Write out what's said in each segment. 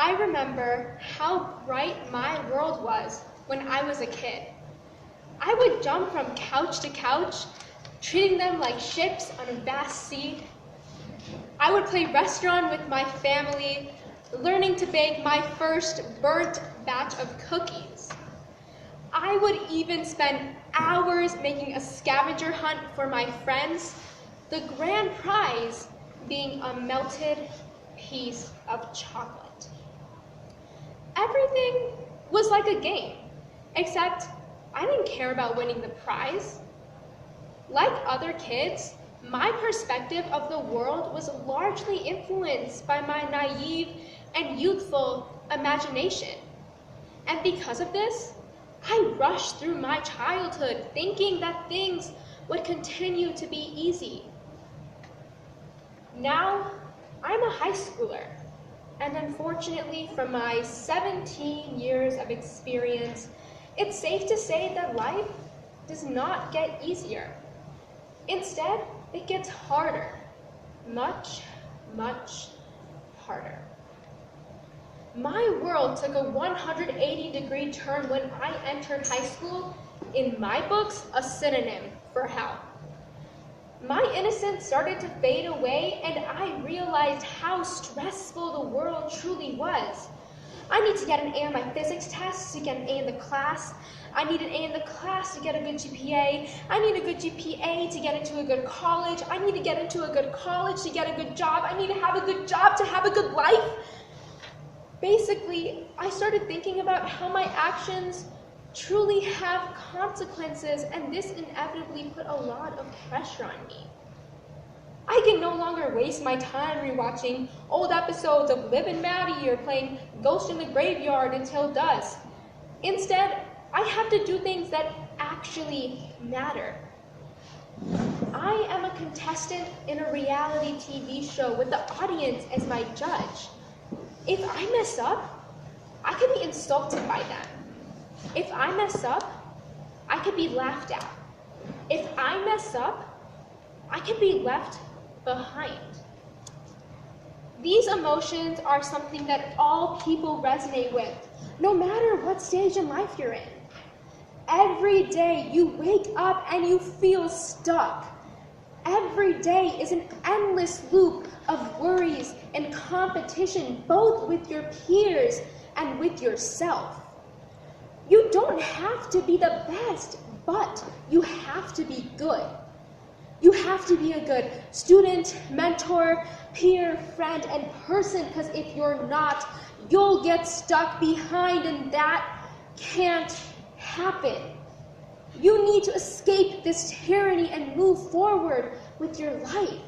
I remember how bright my world was when I was a kid. I would jump from couch to couch, treating them like ships on a vast sea. I would play restaurant with my family, learning to bake my first burnt batch of cookies. I would even spend hours making a scavenger hunt for my friends, the grand prize being a melted piece of chocolate. Everything was like a game, except I didn't care about winning the prize. Like other kids, my perspective of the world was largely influenced by my naive and youthful imagination. And because of this, I rushed through my childhood thinking that things would continue to be easy. Now, I'm a high schooler, and unfortunately, from my 17 years of experience, it's safe to say that life does not get easier. Instead, it gets harder, much, much harder. My world took a 180-degree turn when I entered high school, in my books, a synonym for hell. My innocence started to fade away, and I realized how stressful the world truly was. I need to get an A on my physics test to get an A in the class. I need an A in the class to get a good GPA. I need a good GPA to get into a good college. I need to get into a good college to get a good job. I need to have a good job to have a good life. Basically, I started thinking about how my actions truly have consequences, and this inevitably put a lot of pressure on me. I can no longer waste my time rewatching old episodes of Liv and Maddie or playing Ghost in the Graveyard until dusk. Instead, I have to do things that actually matter. I am a contestant in a reality TV show with the audience as my judge. If I mess up, I could be insulted by them. If I mess up, I could be laughed at. If I mess up, I could be left behind. These emotions are something that all people resonate with, no matter what stage in life you're in. Every day you wake up and you feel stuck. Every day is an endless loop of worries and competition, both with your peers and with yourself. You don't have to be the best, but you have to be good. You have to be a good student, mentor, peer, friend, and person, because if you're not, you'll get stuck behind, and that can't happen. You need to escape this tyranny and move forward with your life.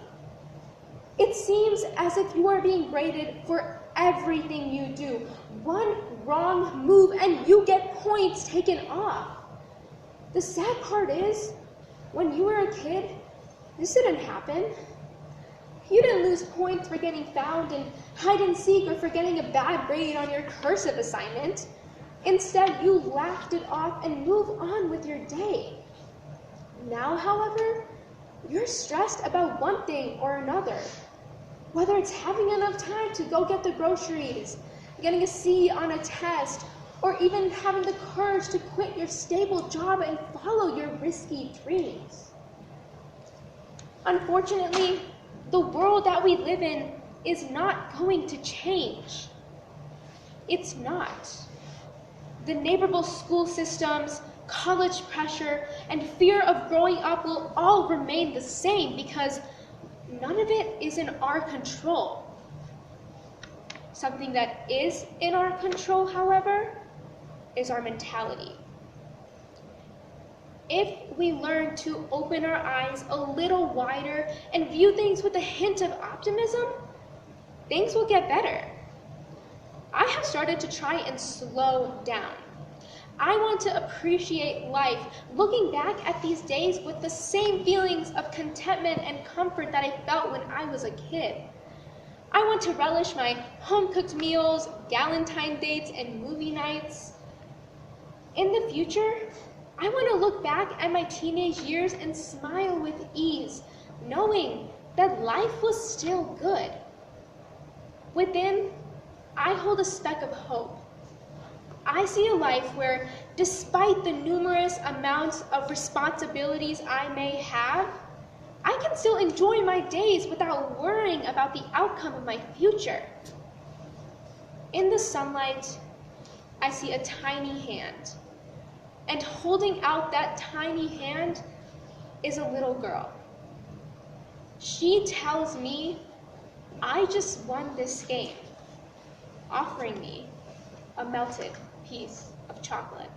It seems as if you are being graded for everything you do. One wrong move and you get points taken off. The sad part is, when you were a kid, this didn't happen. You didn't lose points for getting found in hide and seek or for getting a bad grade on your cursive assignment. Instead, you laughed it off and moved on with your day. Now, however, you're stressed about one thing or another. Whether it's having enough time to go get the groceries, getting a C on a test, or even having the courage to quit your stable job and follow your risky dreams. Unfortunately, the world that we live in is not going to change. It's not. The neighborhood school systems, college pressure, and fear of growing up will all remain the same because none of it is in our control. Something that is in our control, however, is our mentality. If we learn to open our eyes a little wider and view things with a hint of optimism, things will get better. I have started to try and slow down. I want to appreciate life, looking back at these days with the same feelings of contentment and comfort that I felt when I was a kid. I want to relish my home-cooked meals, Galentine dates, and movie nights. In the future, I want to look back at my teenage years and smile with ease, knowing that life was still good. Within, I hold a speck of hope. I see a life where, despite the numerous amounts of responsibilities I may have, I can still enjoy my days without worrying about the outcome of my future. In the sunlight, I see a tiny hand, and holding out that tiny hand is a little girl. She tells me I just won this game, offering me a melted piece of chocolate.